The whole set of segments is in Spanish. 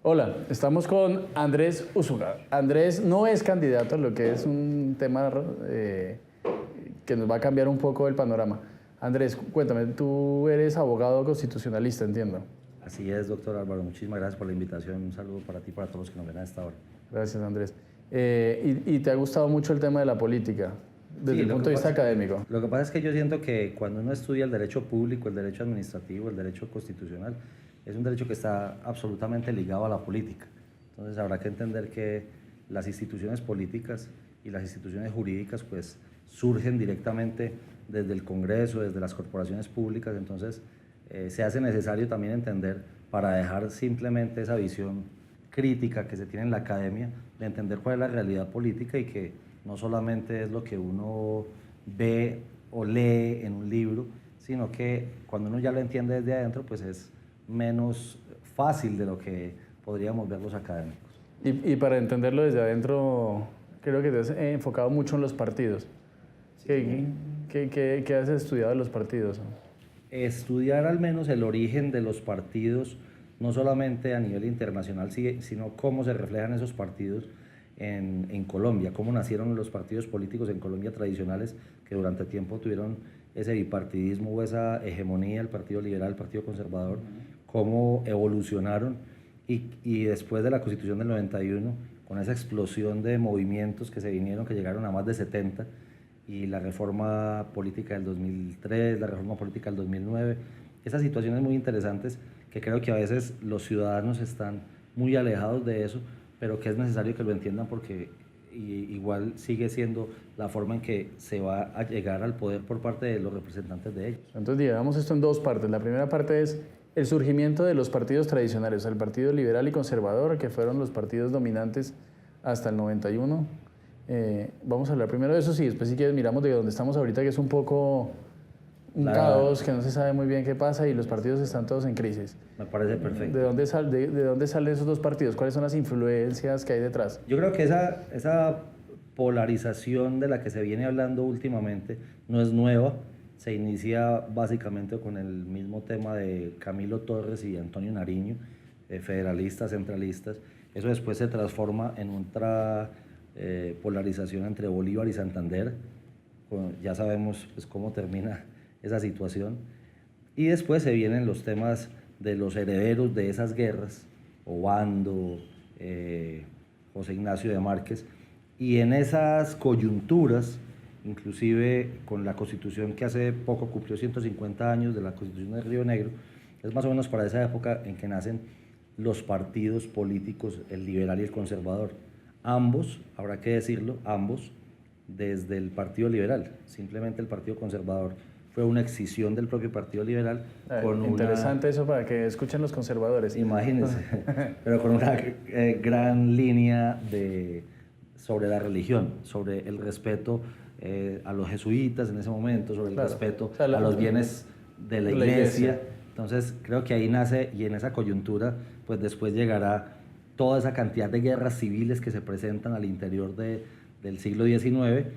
Hola, estamos con Andrés Usuga. Andrés no es candidato, lo que es un tema que nos va a cambiar un poco el panorama. Andrés, cuéntame, tú eres abogado constitucionalista, entiendo. Así es, doctor Álvaro. Muchísimas gracias por la invitación. Un saludo para ti y para todos los que nos ven a esta hora. Gracias, Andrés. ¿Y te ha gustado mucho el tema de la política, desde el punto de vista académico? Lo que pasa es que yo siento que cuando uno estudia el derecho público, el derecho administrativo, el derecho constitucional, es un derecho que está absolutamente ligado a la política. Entonces habrá que entender que las instituciones políticas y las instituciones jurídicas pues surgen directamente desde el Congreso, desde las corporaciones públicas. Entonces se hace necesario también entender, para dejar simplemente esa visión crítica que se tiene en la academia, de entender cuál es la realidad política y que no solamente es lo que uno ve o lee en un libro, sino que cuando uno ya lo entiende desde adentro, pues es menos fácil de lo que podríamos ver los académicos. Y para entenderlo desde adentro, creo que te has enfocado mucho en los partidos. Sí. ¿Qué has estudiado de los partidos? Estudiar al menos el origen de los partidos, no solamente a nivel internacional, sino cómo se reflejan esos partidos en Colombia, cómo nacieron los partidos políticos en Colombia tradicionales que durante tiempo tuvieron ese bipartidismo o esa hegemonía, el Partido Liberal, el Partido Conservador, cómo evolucionaron y después de la Constitución del 91, con esa explosión de movimientos que se vinieron, que llegaron a más de 70, y la reforma política del 2003, la reforma política del 2009, esas situaciones muy interesantes que creo que a veces los ciudadanos están muy alejados de eso, pero que es necesario que lo entiendan porque igual sigue siendo la forma en que se va a llegar al poder por parte de los representantes de ellos. Entonces digamos esto en dos partes. La primera parte es el surgimiento de los partidos tradicionales, el Partido Liberal y Conservador, que fueron los partidos dominantes hasta el 91. Vamos a hablar primero de eso, sí, después si quieres miramos de donde estamos ahorita, que es un poco un caos, que no se sabe muy bien qué pasa y los partidos están todos en crisis. Me parece perfecto. ¿De dónde salen esos dos partidos? ¿Cuáles son las influencias que hay detrás? Yo creo que esa polarización de la que se viene hablando últimamente no es nueva, se inicia básicamente con el mismo tema de Camilo Torres y Antonio Nariño, federalistas, centralistas. Eso después se transforma en otra polarización entre Bolívar y Santander. Ya sabemos pues, cómo termina esa situación. Y después se vienen los temas de los herederos de esas guerras, Obando, José Ignacio de Márquez, y en esas coyunturas, inclusive con la Constitución que hace poco cumplió 150 años de la Constitución de Río Negro, es más o menos para esa época en que nacen los partidos políticos, el liberal y el conservador. Ambos, habrá que decirlo, ambos desde el Partido Liberal. Simplemente el Partido Conservador fue una excisión del propio Partido Liberal. Interesante eso para que escuchen los conservadores. Imagínense, pero con una gran línea sobre la religión, sobre el respeto a los jesuitas en ese momento, sobre el respeto a los bienes de la iglesia. Entonces creo que ahí nace, y en esa coyuntura pues después llegará toda esa cantidad de guerras civiles que se presentan al interior del siglo XIX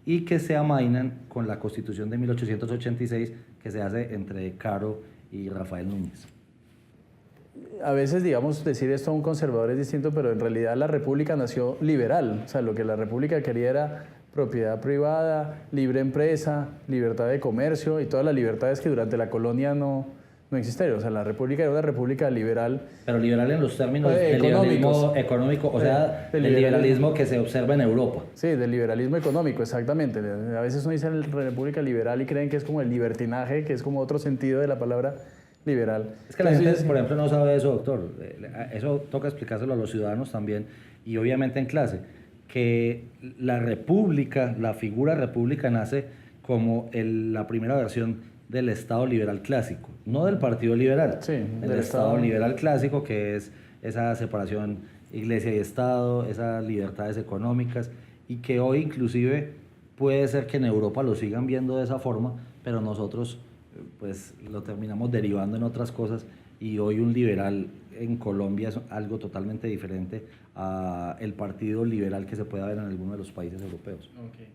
y que se amainan con la Constitución de 1886 que se hace entre Caro y Rafael Núñez. A veces, digamos, decir esto a un conservador es distinto, pero en realidad la República nació liberal. O sea, lo que la República quería era propiedad privada, libre empresa, libertad de comercio y todas las libertades que durante la colonia no existieron. O sea, la República era una república liberal. Pero liberal en los términos del liberalismo económico, o sea, del liberalismo que se observa en Europa. Sí, del liberalismo económico, exactamente. A veces uno dice República liberal y creen que es como el libertinaje, que es como otro sentido de la palabra liberal. Es que la gente, por ejemplo, no sabe eso, doctor. Eso toca explicárselo a los ciudadanos también y obviamente en clase, que la república, la figura república nace como la primera versión del Estado liberal clásico, no del Partido Liberal, sí, del Estado liberal clásico, que es esa separación iglesia y Estado, esas libertades económicas, y que hoy inclusive puede ser que en Europa lo sigan viendo de esa forma, pero nosotros pues lo terminamos derivando en otras cosas, y hoy un liberal en Colombia es algo totalmente diferente a el partido liberal que se puede ver en alguno de los países europeos. Okay.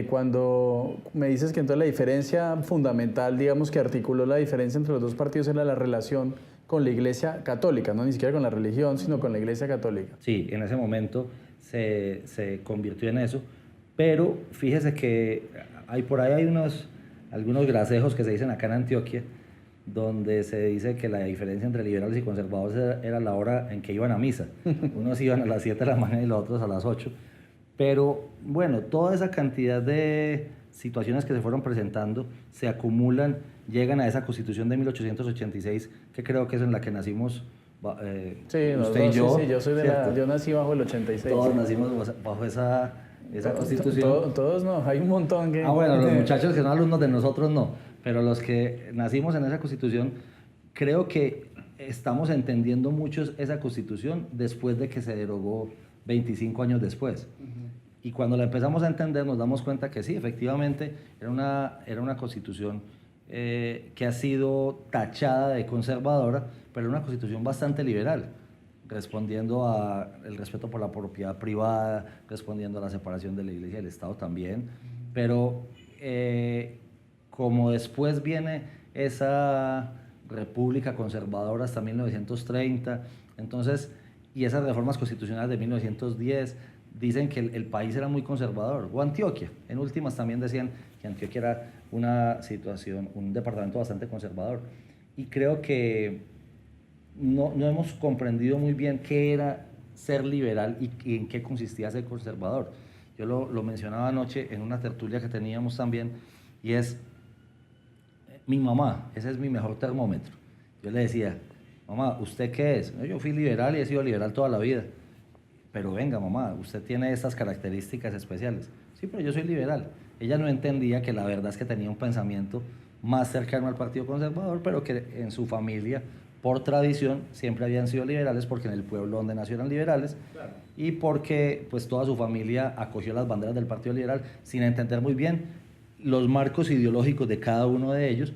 Cuando me dices que entonces la diferencia fundamental, digamos que articuló la diferencia entre los dos partidos era la relación con la Iglesia Católica, no ni siquiera con la religión, sino con la Iglesia Católica. Sí, en ese momento se convirtió en eso, pero fíjese que por ahí hay algunos grasejos que se dicen acá en Antioquia, donde se dice que la diferencia entre liberales y conservadores era la hora en que iban a misa. Unos iban a las 7 de la mañana y los otros a las 8. Pero bueno, toda esa cantidad de situaciones que se fueron presentando se acumulan, llegan a esa Constitución de 1886, que creo que es en la que nacimos sí, usted y yo. Sí, yo nací bajo el 86. Todos nacimos bajo esa Constitución. Todos no, hay un montón que... Bueno, los muchachos que son alumnos de nosotros no, pero los que nacimos en esa Constitución, creo que estamos entendiendo mucho esa Constitución después de que se derogó 25 años después. Y cuando la empezamos a entender nos damos cuenta que sí, efectivamente era una Constitución que ha sido tachada de conservadora, pero era una Constitución bastante liberal, respondiendo al respeto por la propiedad privada, respondiendo a la separación de la Iglesia y del Estado también, pero como después viene esa república conservadora hasta 1930, entonces, y esas reformas constitucionales de 1910, dicen que el país era muy conservador, o Antioquia, en últimas también decían que Antioquia era un departamento bastante conservador, y creo que no hemos comprendido muy bien qué era ser liberal y en qué consistía ser conservador. Yo lo mencionaba anoche en una tertulia que teníamos también, y es mi mamá, ese es mi mejor termómetro. Yo le decía, mamá, ¿usted qué es? Yo fui liberal y he sido liberal toda la vida. Pero venga, mamá, usted tiene estas características especiales. Sí, pero yo soy liberal. Ella no entendía que la verdad es que tenía un pensamiento más cercano al Partido Conservador, pero que en su familia, por tradición, siempre habían sido liberales, porque en el pueblo donde nació eran liberales, claro. Y porque pues toda su familia acogió las banderas del Partido Liberal sin entender muy bien los marcos ideológicos de cada uno de ellos,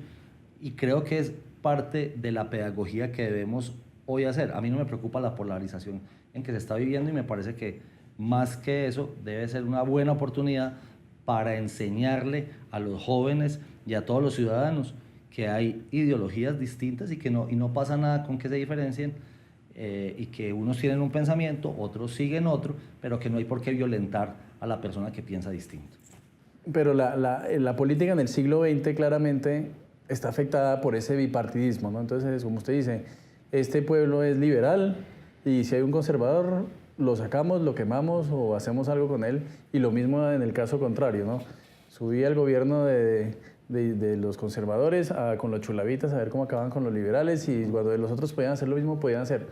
y creo que es parte de la pedagogía que debemos hoy hacer. A mí no me preocupa la polarización en que se está viviendo, y me parece que más que eso debe ser una buena oportunidad para enseñarle a los jóvenes y a todos los ciudadanos que hay ideologías distintas y no pasa nada con que se diferencien, y que unos tienen un pensamiento, otros siguen otro, pero que no hay por qué violentar a la persona que piensa distinto. Pero la política en el siglo XX claramente está afectada por ese bipartidismo, ¿no? Entonces, como usted dice, este pueblo es liberal y si hay un conservador, lo sacamos, lo quemamos o hacemos algo con él, y lo mismo en el caso contrario, ¿no? Subía el gobierno de los conservadores con los chulavitas a ver cómo acaban con los liberales, y cuando los otros podían hacer lo mismo, podían hacer.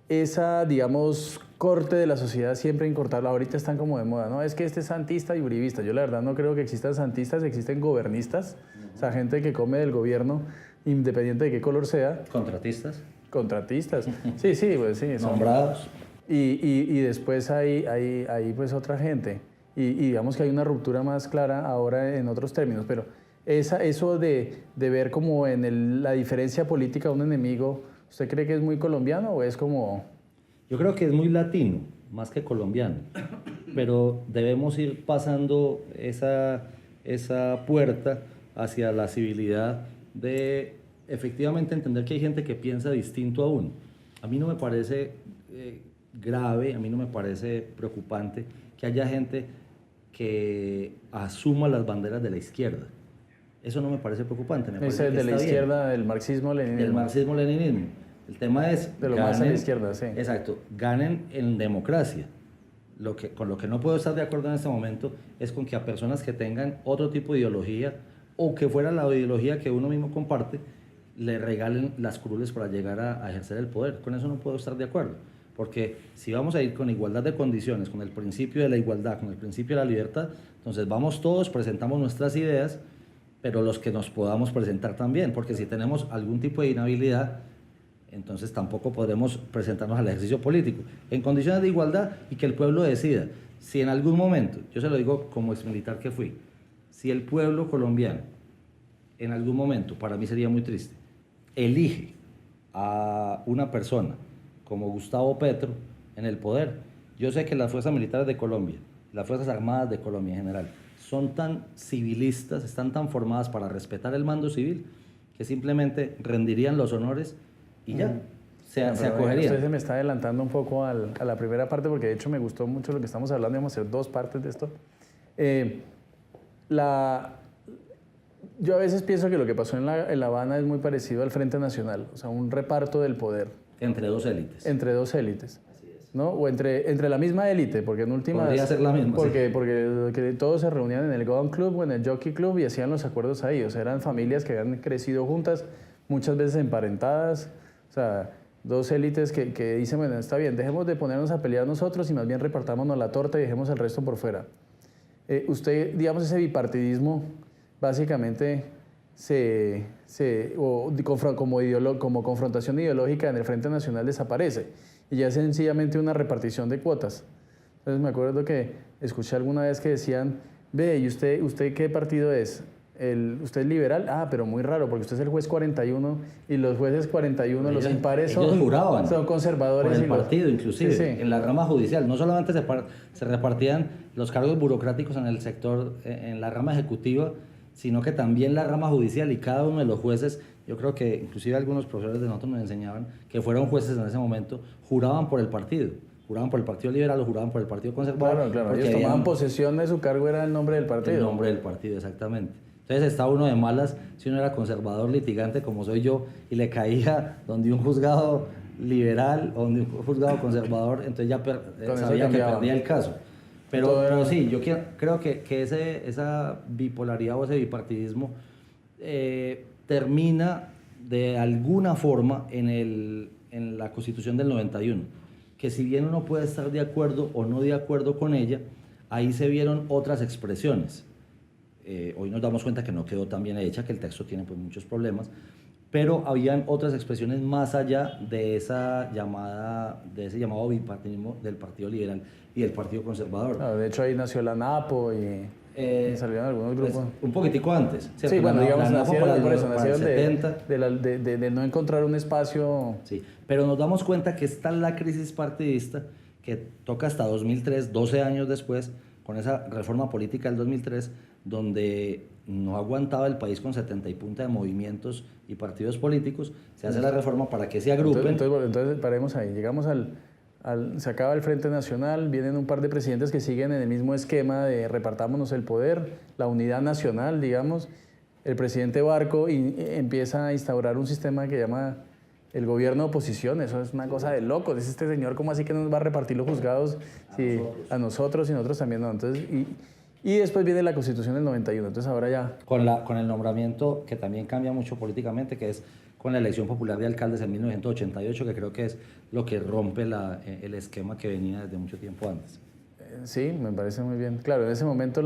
Esa, digamos, corte de la sociedad siempre incortarla. Ahorita están como de moda, ¿no? Es que este es santista y uribista. Yo la verdad no creo que existan santistas, existen gobernistas, o sea, gente que come del gobierno independiente de qué color sea. ¿Contratistas? Contratistas. Sí, pues sí. Nombrados. Y después hay pues otra gente. Y digamos que hay una ruptura más clara ahora en otros términos, pero eso de ver como en la diferencia política un enemigo, ¿usted cree que es muy colombiano o es como...? Yo creo que es muy latino, más que colombiano, pero debemos ir pasando esa puerta hacia la civilidad de efectivamente entender que hay gente que piensa distinto a uno. A mí no me parece grave, a mí no me parece preocupante que haya gente que asuma las banderas de la izquierda. Eso no me parece preocupante. Me parece que de la izquierda, del marxismo-leninismo. Del marxismo-leninismo. El tema es... De lo más a la izquierda, sí. Exacto. Ganen en democracia. Con lo que no puedo estar de acuerdo en este momento es con que a personas que tengan otro tipo de ideología, o que fuera la ideología que uno mismo comparte, le regalen las curules para llegar a ejercer el poder. Con eso no puedo estar de acuerdo. Porque si vamos a ir con igualdad de condiciones, con el principio de la igualdad, con el principio de la libertad, entonces vamos todos, presentamos nuestras ideas, pero los que nos podamos presentar también, porque si tenemos algún tipo de inhabilidad, entonces tampoco podremos presentarnos al ejercicio político. En condiciones de igualdad, y que el pueblo decida. Si en algún momento, yo se lo digo como exmilitar que fui, si el pueblo colombiano, en algún momento, para mí sería muy triste, elige a una persona como Gustavo Petro en el poder, yo sé que las fuerzas militares de Colombia, las fuerzas armadas de Colombia en general, son tan civilistas, están tan formadas para respetar el mando civil, que simplemente rendirían los honores y ya, se acogerían. Usted se me está adelantando un poco a la primera parte, porque de hecho me gustó mucho lo que estamos hablando, vamos a hacer dos partes de esto. Yo a veces pienso que lo que pasó en La Habana es muy parecido al Frente Nacional, o sea, un reparto del poder. Entre dos élites. Entre dos élites. ¿No? O entre la misma élite, porque en últimas... Podría ser la misma. Porque todos se reunían en el Gun Club o en el Jockey Club y hacían los acuerdos ahí. O sea, eran familias que habían crecido juntas, muchas veces emparentadas. O sea, dos élites que dicen, bueno, está bien, dejemos de ponernos a pelear nosotros y más bien repartámonos la torta y dejemos el resto por fuera. Usted, digamos, ese bipartidismo, básicamente, como confrontación ideológica en el Frente Nacional desaparece. Y ya es sencillamente una repartición de cuotas. Entonces me acuerdo que escuché alguna vez que decían, ve, ¿y usted qué partido es? ¿Usted es liberal? Ah, pero muy raro, porque usted es el juez 41 y los jueces 41, los impares son conservadores. Por el partido, inclusive, sí. En la rama judicial. No solamente se repartían los cargos burocráticos en el sector, en la rama ejecutiva, sino que también la rama judicial y cada uno de los jueces. Yo creo que inclusive algunos profesores de nosotros nos enseñaban que fueron jueces en ese momento, juraban por el partido liberal o juraban por el partido conservador. Claro, ellos tomaban posesión de su cargo, era el nombre del partido. El nombre del partido, exactamente. Entonces estaba uno de malas si uno era conservador litigante como soy yo y le caía donde un juzgado liberal o donde un juzgado conservador, entonces ya sabía que perdía el caso. Pero sí, yo creo que esa bipolaridad o ese bipartidismo termina de alguna forma en la Constitución del 91, que si bien uno puede estar de acuerdo o no de acuerdo con ella, ahí se vieron otras expresiones. Hoy nos damos cuenta que no quedó tan bien hecha, que el texto tiene pues muchos problemas, pero habían otras expresiones más allá de ese llamado bipartidismo del Partido Liberal y del Partido Conservador. Claro, de hecho ahí nació la NAPO y salieron algunos grupos. Pues, un poquitico antes. ¿Cierto? Sí, bueno, digamos, nacieron de no encontrar un espacio. Sí, pero nos damos cuenta que está la crisis partidista que toca hasta 2003, 12 años después, con esa reforma política del 2003, donde no aguantaba el país con 70 y punta de movimientos y partidos políticos, se hace la reforma para que se agrupen. Entonces paremos ahí, llegamos se acaba el Frente Nacional, vienen un par de presidentes que siguen en el mismo esquema de repartámonos el poder, la unidad nacional, digamos. El presidente Barco empieza a instaurar un sistema que llama el gobierno de oposición. Eso es una cosa de locos. Dice este señor, ¿cómo así que nos va a repartir los juzgados a nosotros y nosotros también no? Entonces, y después viene la Constitución del 91. Entonces ahora ya... Con el nombramiento que también cambia mucho políticamente, que es con la elección popular de alcaldes en 1988, que creo que es lo que rompe el esquema que venía desde mucho tiempo antes. Sí, me parece muy bien. Claro, en ese momento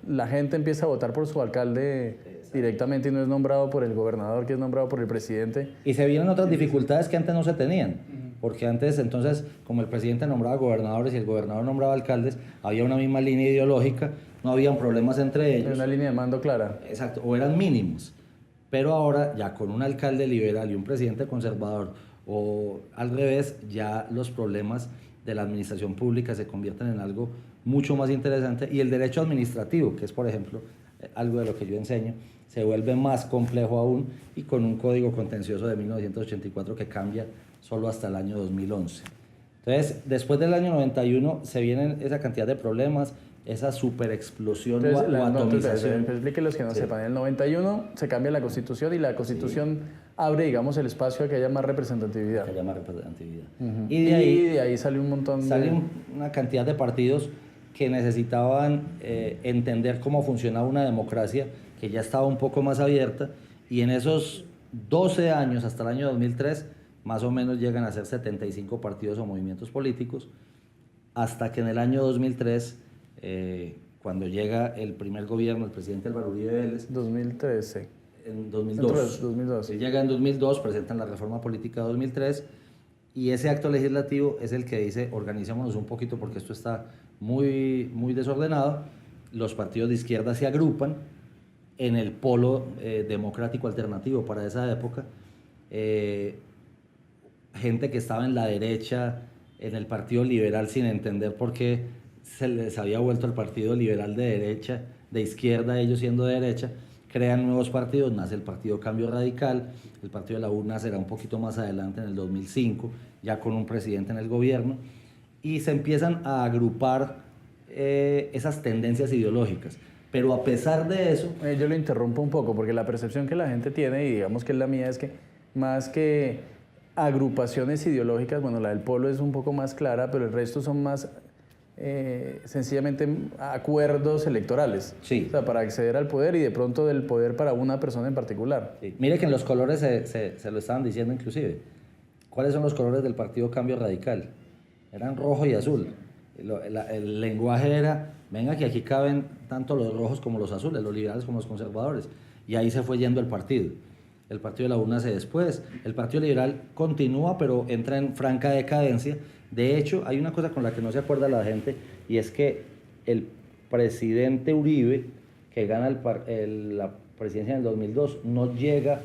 la gente empieza a votar por su alcalde directamente y no es nombrado por el gobernador, que es nombrado por el presidente. Y se vienen otras dificultades que antes no se tenían, porque antes entonces, como el presidente nombraba gobernadores y el gobernador nombraba alcaldes, había una misma línea ideológica, no habían problemas entre ellos. Una línea de mando clara. Exacto, o eran mínimos. Pero ahora, ya con un alcalde liberal y un presidente conservador, o al revés, ya los problemas de la administración pública se convierten en algo mucho más interesante, y el derecho administrativo, que es, por ejemplo, algo de lo que yo enseño, se vuelve más complejo aún, y con un código contencioso de 1984 que cambia solo hasta el año 2011. Entonces, después del año 91 se vienen esa cantidad de problemas, esa superexplosión o atomización. Explíquenlos que no sepan. En el 91 se cambia la Constitución y la Constitución abre, digamos, el espacio a que haya más representatividad. Que haya más representatividad. Y de ahí sale un montón sale una cantidad de partidos que necesitaban entender cómo funcionaba una democracia que ya estaba un poco más abierta, y en esos 12 años, hasta el año 2003, más o menos llegan a ser 75 partidos o movimientos políticos, hasta que en el año 2003, cuando llega el primer gobierno, el presidente Álvaro Uribe Vélez. 2013. En 2002. 2002. Llega en 2002, presentan la reforma política de 2003, y ese acto legislativo es el que dice: organizémonos un poquito porque esto está muy, muy desordenado. Los partidos de izquierda se agrupan en el polo democrático alternativo para esa época. Gente que estaba en la derecha, en el Partido Liberal, sin entender por qué se les había vuelto el Partido Liberal de derecha, de izquierda, ellos siendo de derecha, crean nuevos partidos, nace el Partido Cambio Radical, el Partido de la U nacerá un poquito más adelante en el 2005, ya con un presidente en el gobierno, y se empiezan a agrupar esas tendencias ideológicas. Pero a pesar de eso... Yo lo interrumpo un poco, porque la percepción que la gente tiene, y digamos que es la mía, es que más que agrupaciones ideológicas, bueno, la del Polo es un poco más clara, pero el resto son más sencillamente acuerdos electorales. Sí. O sea, para acceder al poder y de pronto del poder para una persona en particular. Sí. Mire que en los colores se lo estaban diciendo inclusive. ¿Cuáles son los colores del Partido Cambio Radical? Eran rojo y azul. El lenguaje era, venga que aquí caben tanto los rojos como los azules, los liberales como los conservadores. Y ahí se fue yendo el partido. El Partido de la U nace después. El Partido Liberal continúa, pero entra en franca decadencia. De hecho, hay una cosa con la que no se acuerda la gente, y es que el presidente Uribe, que gana la presidencia en el 2002, no llega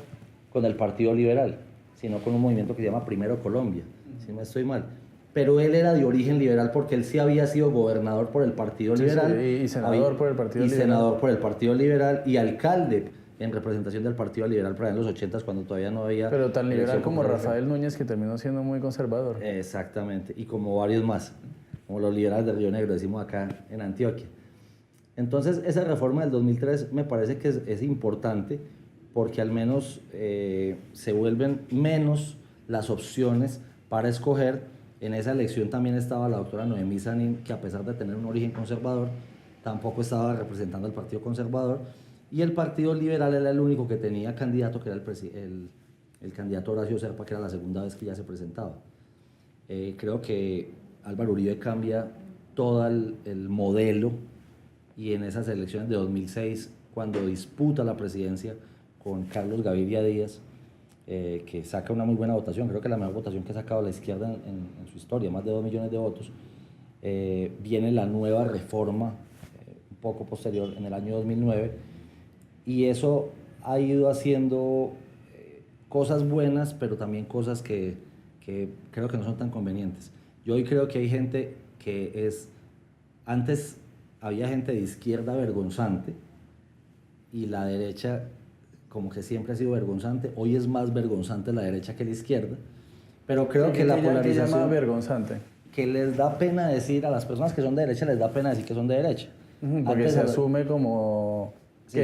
con el Partido Liberal, sino con un movimiento que se llama Primero Colombia, si no estoy mal. Pero él era de origen liberal porque él sí había sido gobernador por el Partido Liberal. Sí, y senador por el Partido Liberal. Y senador por el Partido Liberal y alcalde en representación del Partido Liberal para en los 80s, cuando todavía no había... Pero tan liberal como Rafael Núñez, que terminó siendo muy conservador. Exactamente, y como varios más, como los liberales de Río Negro, decimos acá en Antioquia. Entonces, esa reforma del 2003 me parece que es importante porque al menos se vuelven menos las opciones para escoger. En esa elección también estaba la doctora Noemí Sanín, que a pesar de tener un origen conservador, tampoco estaba representando al Partido Conservador, y el Partido Liberal era el único que tenía candidato, que era el candidato Horacio Serpa, que era la segunda vez que ya se presentaba. Creo que Álvaro Uribe cambia todo el modelo, y en esas elecciones de 2006, cuando disputa la presidencia con Carlos Gaviria Díaz, que saca una muy buena votación, creo que la mejor votación que ha sacado la izquierda en su historia, más de 2 millones de votos, viene la nueva reforma, un poco posterior, en el año 2009, y eso ha ido haciendo cosas buenas, pero también cosas que creo que no son tan convenientes. Yo hoy creo que hay gente que antes había gente de izquierda vergonzante, y la derecha como que siempre ha sido vergonzante. Hoy es más vergonzante la derecha que la izquierda, pero creo que la polarización... vergonzante. Que les da pena decir, a las personas que son de derecha les da pena decir que son de derecha. Porque se asume como... Sí,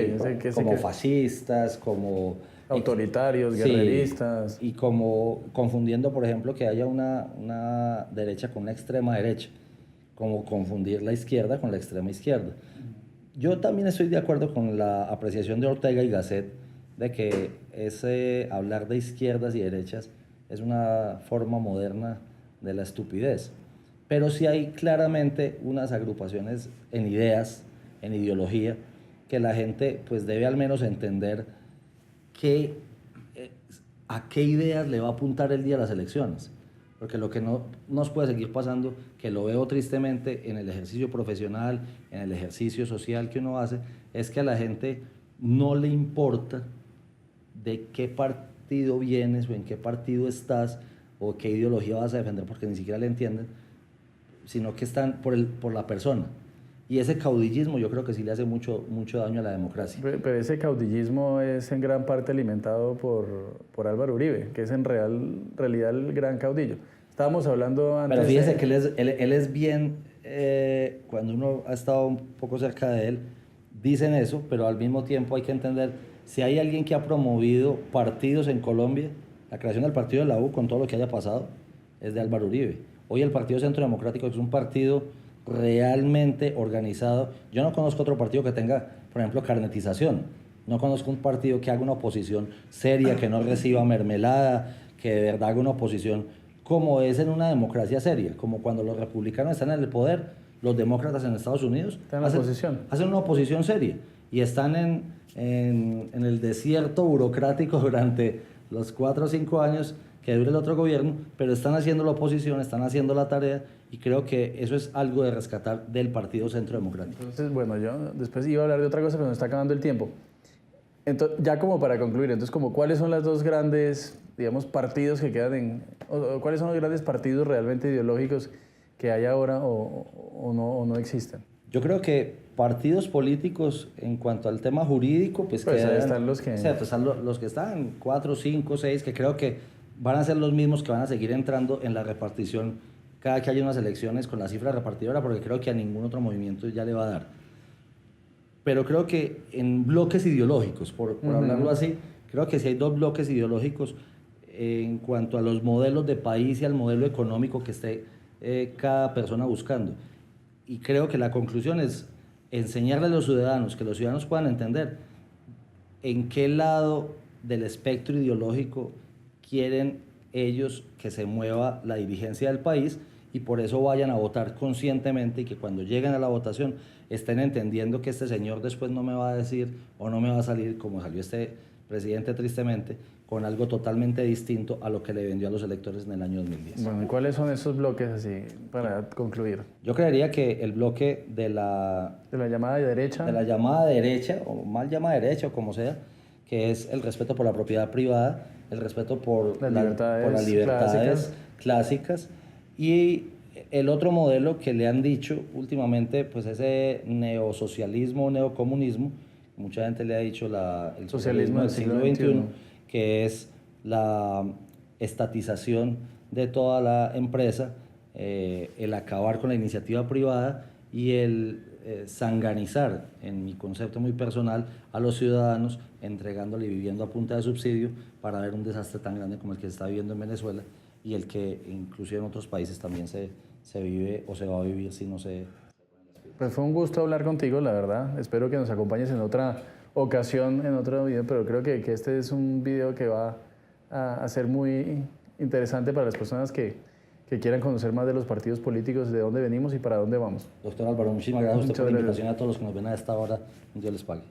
como fascistas, como... autoritarios, guerreristas. Y como confundiendo, por ejemplo, que haya una derecha con una extrema derecha, como confundir la izquierda con la extrema izquierda. Yo también estoy de acuerdo con la apreciación de Ortega y Gasset de que hablar de izquierdas y derechas es una forma moderna de la estupidez. Pero sí hay claramente unas agrupaciones en ideas, en ideología, que la gente pues debe al menos entender a qué ideas le va a apuntar el día de las elecciones. Porque lo que no nos puede seguir pasando, que lo veo tristemente en el ejercicio profesional, en el ejercicio social que uno hace, es que a la gente no le importa de qué partido vienes o en qué partido estás o qué ideología vas a defender, porque ni siquiera le entienden, sino que están por la persona. Y ese caudillismo yo creo que sí le hace mucho daño a la democracia. Pero ese caudillismo es en gran parte alimentado por Álvaro Uribe, que es en realidad el gran caudillo. Estábamos hablando antes... Pero fíjese que él es bien, cuando uno ha estado un poco cerca de él, dicen eso, pero al mismo tiempo hay que entender, si hay alguien que ha promovido partidos en Colombia, la creación del partido de la U con todo lo que haya pasado, es de Álvaro Uribe. Hoy el Partido Centro Democrático es un partido realmente organizado. Yo no conozco otro partido que tenga, por ejemplo, carnetización. No conozco un partido que haga una oposición seria, que no reciba mermelada, que de verdad haga una oposición como es en una democracia seria, como cuando los republicanos están en el poder, los demócratas en Estados Unidos hacen una oposición seria y están en el desierto burocrático durante los 4 o 5 años que dure el otro gobierno, pero están haciendo la oposición, están haciendo la tarea, y creo que eso es algo de rescatar del Partido Centro Democrático. Entonces, bueno, yo después iba a hablar de otra cosa, pero nos está acabando el tiempo. Entonces, ya como para concluir, entonces, ¿cuáles son las dos grandes, digamos, partidos que quedan o cuáles son los grandes partidos realmente ideológicos que hay ahora o no existen? Yo creo que partidos políticos en cuanto al tema jurídico, pues ahí quedan, están los que... o sea, pues están los que están, 4, 5, 6, que creo que van a ser los mismos que van a seguir entrando en la repartición cada que haya unas elecciones con la cifra repartidora, porque creo que a ningún otro movimiento ya le va a dar. Pero creo que en bloques ideológicos, por hablarlo así, creo que sí hay dos bloques ideológicos en cuanto a los modelos de país y al modelo económico que esté cada persona buscando. Y creo que la conclusión es enseñarle a los ciudadanos, que los ciudadanos puedan entender en qué lado del espectro ideológico quieren ellos que se mueva la dirigencia del país, y por eso vayan a votar conscientemente, y que cuando lleguen a la votación estén entendiendo que este señor después no me va a decir o no me va a salir como salió este presidente tristemente, con algo totalmente distinto a lo que le vendió a los electores en el año 2010. Bueno, ¿y cuáles son esos bloques así para concluir? Yo creería que el bloque de la llamada derecha. De la llamada derecha, o mal llamada derecha, o como sea, que es el respeto por la propiedad privada, el respeto por las libertades clásicas, y el otro modelo que le han dicho últimamente, pues ese neosocialismo, neocomunismo, mucha gente le ha dicho el socialismo del siglo XXI, que es la estatización de toda la empresa, el acabar con la iniciativa privada y el sanganizar, en mi concepto muy personal, a los ciudadanos, entregándole vivienda a punta de subsidio para ver un desastre tan grande como el que se está viviendo en Venezuela, y el que inclusive en otros países también se vive o se va a vivir si no se... Pues fue un gusto hablar contigo, la verdad. Espero que nos acompañes en otra ocasión, en otro video, pero creo que este es un video que va a ser muy interesante para las personas que quieran conocer más de los partidos políticos, de dónde venimos y para dónde vamos. Doctor Álvaro, muchísimas gracias a usted por la invitación, a todos los que nos ven a esta hora. Dios les pague.